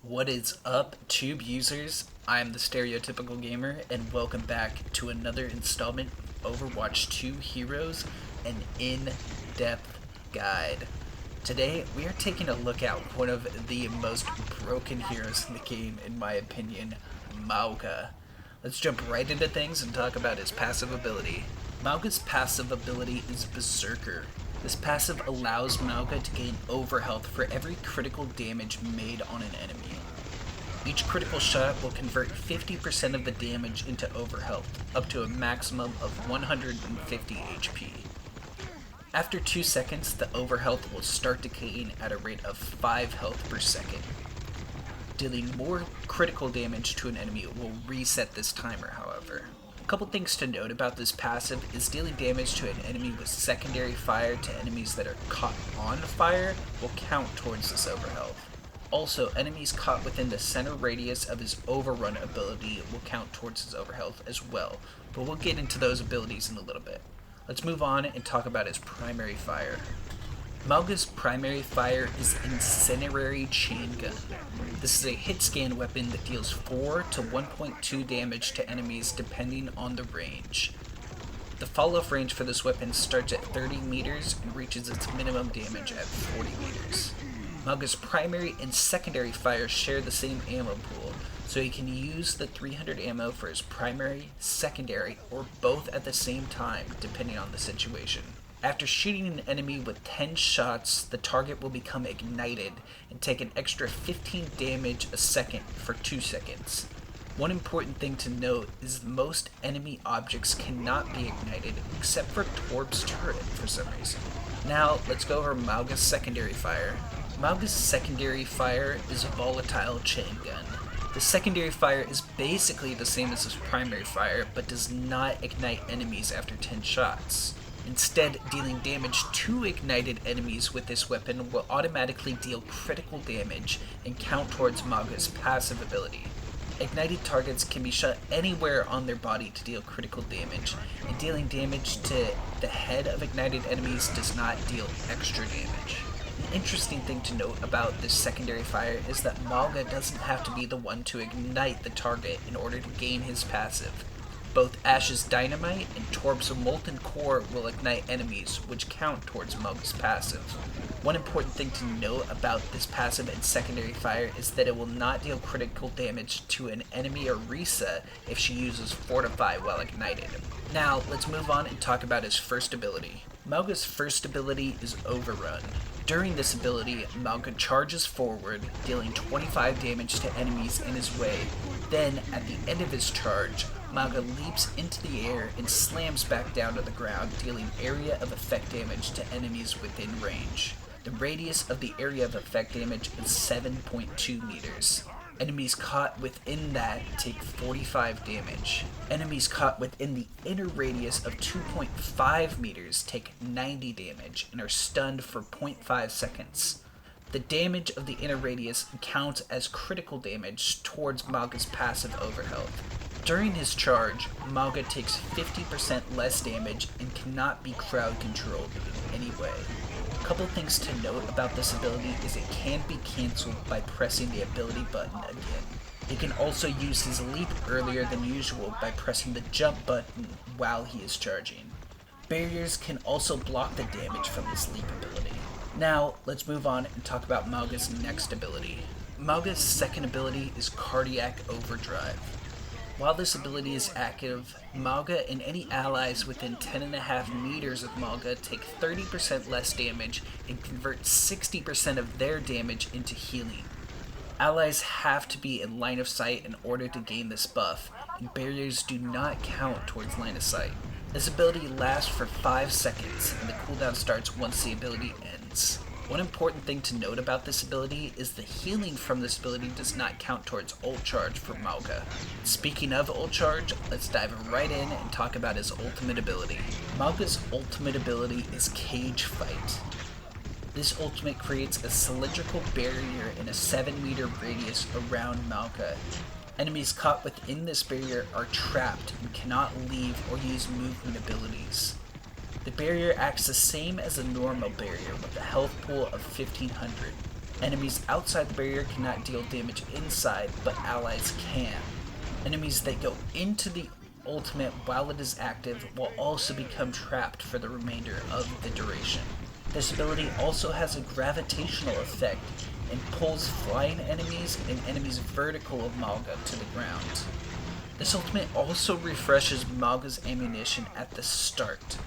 What is up, Tube users? I'm the Stereotypical Gamer, and welcome back to another installment of Overwatch 2 Heroes, an in-depth guide. Today, we are taking a look at one of the most broken heroes in the game, in my opinion, Mauga. Let's jump right into things and talk about his passive ability. Mauga's passive ability is Berserker. This passive allows Mauga to gain overhealth for every critical damage made on an enemy. Each critical shot will convert 50% of the damage into overhealth, up to a maximum of 150 HP. After 2 seconds, the overhealth will start decaying at a rate of 5 health per second. Dealing more critical damage to an enemy will reset this timer, however. A couple things to note about this passive is dealing damage to an enemy with secondary fire to enemies that are caught on fire will count towards this overhealth. Also, enemies caught within the center radius of his Overrun ability will count towards his overhealth as well, but we'll get into those abilities in a little bit. Let's move on and talk about his primary fire. Mauga's primary fire is Incendiary Chain Gun. This is a hit scan weapon that deals 4 to 1.2 damage to enemies depending on the range. The fall-off range for this weapon starts at 30 meters and reaches its minimum damage at 40 meters. Mauga's primary and secondary fires share the same ammo pool, so he can use the 300 ammo for his primary, secondary, or both at the same time, depending on the situation. After shooting an enemy with 10 shots, the target will become ignited and take an extra 15 damage a second for 2 seconds. One important thing to note is most enemy objects cannot be ignited except for Torp's turret for some reason. Now, let's go over Mauga's secondary fire. Mauga's secondary fire is a volatile chain gun. The secondary fire is basically the same as his primary fire, but does not ignite enemies after 10 shots. Instead, dealing damage to ignited enemies with this weapon will automatically deal critical damage and count towards Mauga's passive ability. Ignited targets can be shot anywhere on their body to deal critical damage, and dealing damage to the head of ignited enemies does not deal extra damage. An interesting thing to note about this secondary fire is that Mauga doesn't have to be the one to ignite the target in order to gain his passive. Both Ash's Dynamite and Torp's Molten Core will ignite enemies, which count towards Mauga's passive. One important thing to note about this passive and secondary fire is that it will not deal critical damage to an enemy Orisa if she uses Fortify while ignited. Now, let's move on and talk about his first ability. Mauga's first ability is Overrun. During this ability, Mauga charges forward, dealing 25 damage to enemies in his way. Then, at the end of his charge, Mauga leaps into the air and slams back down to the ground, dealing area of effect damage to enemies within range. The radius of the area of effect damage is 7.2 meters. Enemies caught within that take 45 damage. Enemies caught within the inner radius of 2.5 meters take 90 damage and are stunned for 0.5 seconds. The damage of the inner radius counts as critical damage towards Mauga's passive overhealth. During his charge, Mauga takes 50% less damage and cannot be crowd controlled in any way. A couple things to note about this ability is it can be cancelled by pressing the ability button again. He can also use his leap earlier than usual by pressing the jump button while he is charging. Barriers can also block the damage from his leap ability. Now, let's move on and talk about Mauga's next ability. Mauga's second ability is Cardiac Overdrive. While this ability is active, Mauga and any allies within 10.5 meters of Mauga take 30% less damage and convert 60% of their damage into healing. Allies have to be in line of sight in order to gain this buff, and barriers do not count towards line of sight. This ability lasts for 5 seconds, and the cooldown starts once the ability ends. One important thing to note about this ability is the healing from this ability does not count towards ult charge for Mauga. Speaking of ult charge, let's dive right in and talk about his ultimate ability. Mauga's ultimate ability is Cage Fight. This ultimate creates a cylindrical barrier in a 7-meter radius around Mauga. Enemies caught within this barrier are trapped and cannot leave or use movement abilities. The barrier acts the same as a normal barrier with a health pool of 1500. Enemies outside the barrier cannot deal damage inside, but allies can. Enemies that go into the ultimate while it is active will also become trapped for the remainder of the duration. This ability also has a gravitational effect and pulls flying enemies and enemies vertical of Mauga to the ground. This ultimate also refreshes Mauga's ammunition at the start.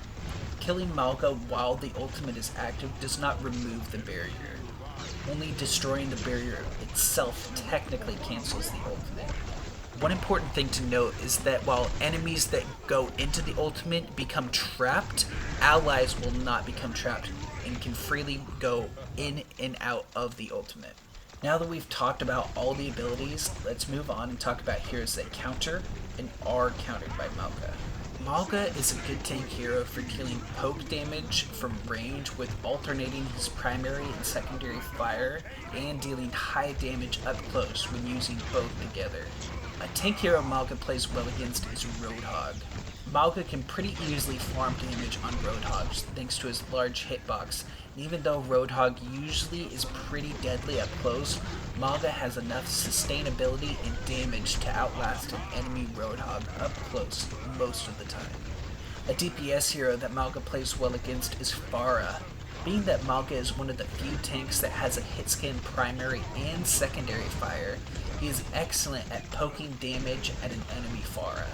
Killing Mauga while the ultimate is active does not remove the barrier. Only destroying the barrier itself technically cancels the ultimate. One important thing to note is that while enemies that go into the ultimate become trapped, allies will not become trapped and can freely go in and out of the ultimate. Now that we've talked about all the abilities, let's move on and talk about heroes that counter and are countered by Mauga. Mauga is a good tank hero for dealing poke damage from range with alternating his primary and secondary fire and dealing high damage up close when using both together. A tank hero Mauga plays well against is Roadhog. Mauga can pretty easily farm damage on Roadhogs thanks to his large hitbox, and even though Roadhog usually is pretty deadly up close, Mauga has enough sustainability and damage to outlast an enemy Roadhog up close most of the time. A DPS hero that Mauga plays well against is Pharah. Being that Mauga is one of the few tanks that has a hit scan primary and secondary fire, he is excellent at poking damage at an enemy Pharah.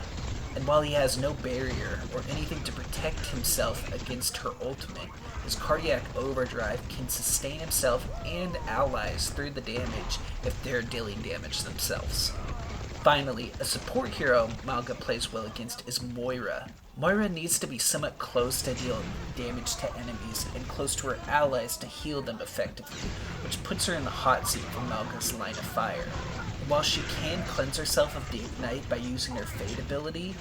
And while he has no barrier or anything to protect himself against her ultimate, his cardiac overdrive can sustain himself and allies through the damage if they're dealing damage themselves. Finally, a support hero Mauga plays well against is Moira. Moira needs to be somewhat close to deal damage to enemies and close to her allies to heal them effectively, which puts her in the hot seat for Mauga's line of fire. While she can cleanse herself of the Ignite by using her Fade ability,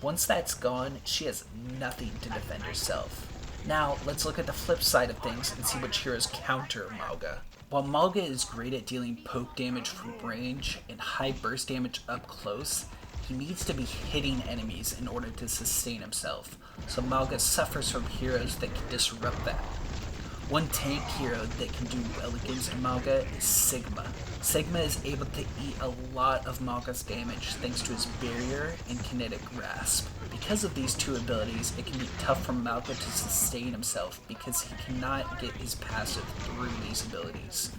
once that's gone, she has nothing to defend herself. Now, let's look at the flip side of things and see which heroes counter Mauga. While Mauga is great at dealing poke damage from range and high burst damage up close, he needs to be hitting enemies in order to sustain himself, so Mauga suffers from heroes that can disrupt that. One tank hero that can do well against Mauga is Sigma. Sigma is able to eat a lot of Mauga's damage thanks to his barrier and kinetic grasp. Because of these two abilities, it can be tough for Mauga to sustain himself because he cannot get his passive through these abilities.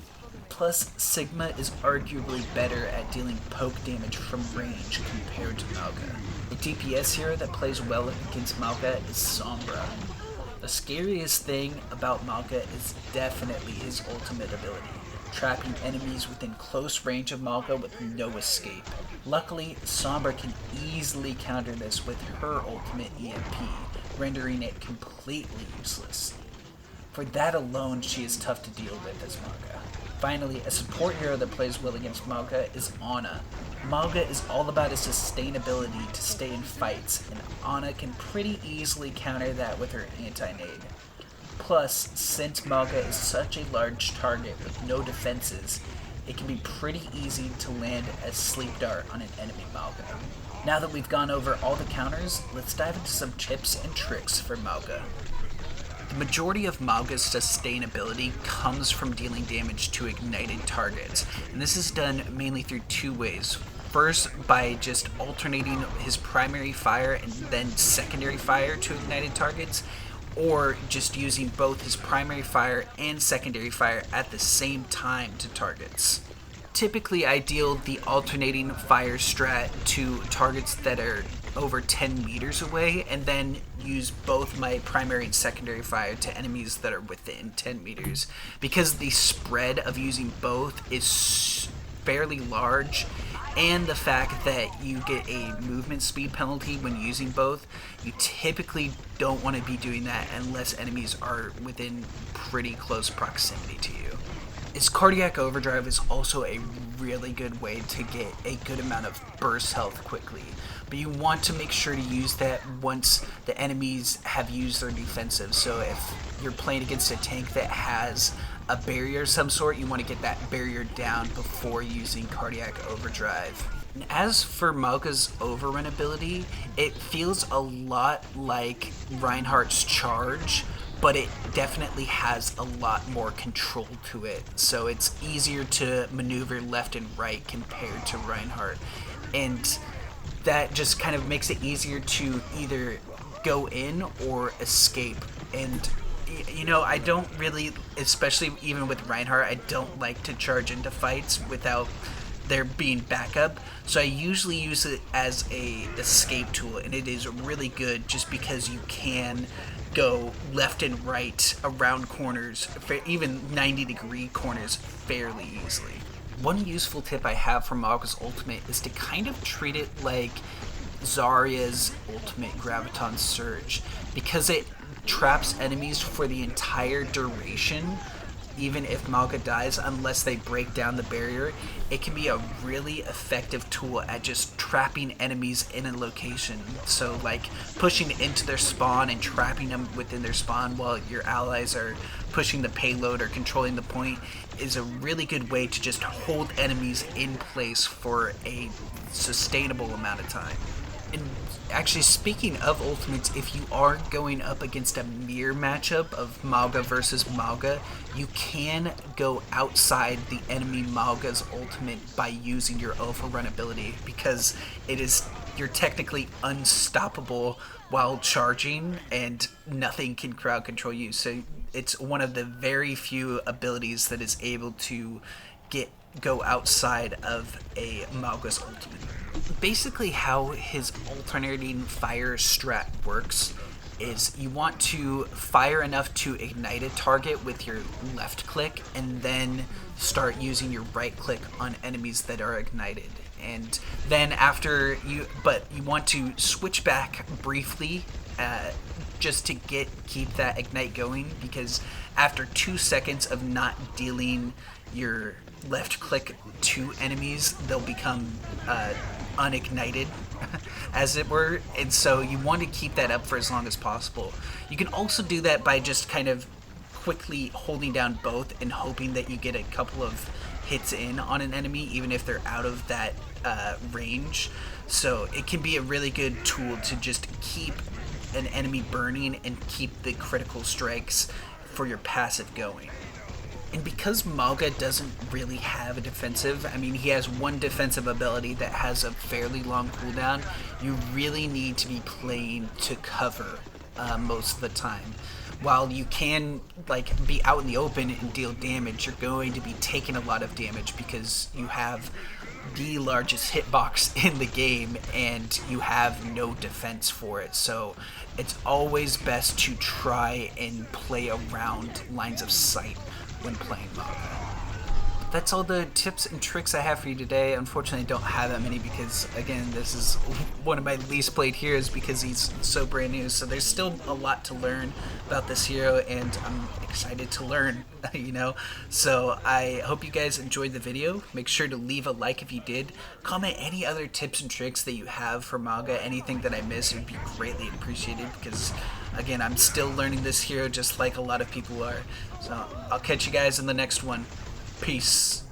Plus, Sigma is arguably better at dealing poke damage from range compared to Mauga. A DPS hero that plays well against Mauga is Sombra. The scariest thing about Mauga is definitely his ultimate ability, trapping enemies within close range of Mauga with no escape. Luckily, Sombra can easily counter this with her ultimate EMP, rendering it completely useless. For that alone, she is tough to deal with as Mauga. Finally, a support hero that plays well against Mauga is Ana. Mauga is all about his sustainability to stay in fights, and Ana can pretty easily counter that with her anti-nade. Plus, since Mauga is such a large target with no defenses, it can be pretty easy to land a sleep dart on an enemy Mauga. Now that we've gone over all the counters, let's dive into some tips and tricks for Mauga. The majority of Mauga's sustainability comes from dealing damage to ignited targets, and this is done mainly through two ways. First, by just alternating his primary fire and then secondary fire to ignited targets, or just using both his primary fire and secondary fire at the same time to targets. Typically, I deal the alternating fire strat to targets that are over 10 meters away, and then use both my primary and secondary fire to enemies that are within 10 meters. Because the spread of using both is fairly large, and the fact that you get a movement speed penalty when using both, you typically don't want to be doing that unless enemies are within pretty close proximity to you. His cardiac overdrive is also a really good way to get a good amount of burst health quickly, but you want to make sure to use that once the enemies have used their defensive. So if you're playing against a tank that has a barrier of some sort, you want to get that barrier down before using cardiac overdrive. And as for Mauga's Overrun ability, it feels a lot like Reinhardt's charge, but it definitely has a lot more control to it. So it's easier to maneuver left and right compared to Reinhardt. And that just kind of makes it easier to either go in or escape. And you know, I don't really, especially even with Reinhardt, I don't like to charge into fights without there being backup. So I usually use it as a escape tool, and it is really good just because you can go left and right around corners, even 90-degree corners, fairly easily. One useful tip I have for Mauga's ultimate is to kind of treat it like Zarya's ultimate Graviton Surge, because it traps enemies for the entire duration. Even if Mauga dies, unless they break down the barrier, it can be a really effective tool at just trapping enemies in a location. So like pushing into their spawn and trapping them within their spawn while your allies are pushing the payload or controlling the point is a really good way to just hold enemies in place for a sustainable amount of time. And actually, speaking of ultimates, if you are going up against a mirror matchup of Mauga versus Mauga, you can go outside the enemy Mauga's ultimate by using your Overrun ability, because you're technically unstoppable while charging and nothing can crowd control you. So it's one of the very few abilities that is able to go outside of a Mauga's ultimate. Basically, how his alternating fire strat works is you want to fire enough to ignite a target with your left click, and then start using your right click on enemies that are ignited. And then but you want to switch back briefly, just to keep that ignite going, because after 2 seconds of not dealing your left click to enemies, they'll become unignited, as it were. And so you want to keep that up for as long as possible. You can also do that by just kind of quickly holding down both and hoping that you get a couple of hits in on an enemy, even if they're out of that range. So it can be a really good tool to just keep an enemy burning and keep the critical strikes for your passive going. And because Mauga doesn't really have a defensive, I mean, he has one defensive ability that has a fairly long cooldown, you really need to be playing to cover most of the time. While you can be out in the open and deal damage, you're going to be taking a lot of damage because you have the largest hitbox in the game and you have no defense for it. So it's always best to try and play around lines of sight when playing Mauga. That's all the tips and tricks I have for you today. Unfortunately, I don't have that many because, again, this is one of my least played heroes because he's so brand new. So there's still a lot to learn about this hero, and I'm excited to learn, you know. So I hope you guys enjoyed the video. Make sure to leave a like if you did. Comment any other tips and tricks that you have for Mauga. Anything that I missed would be greatly appreciated because, again, I'm still learning this hero just like a lot of people are. So I'll catch you guys in the next one. Peace.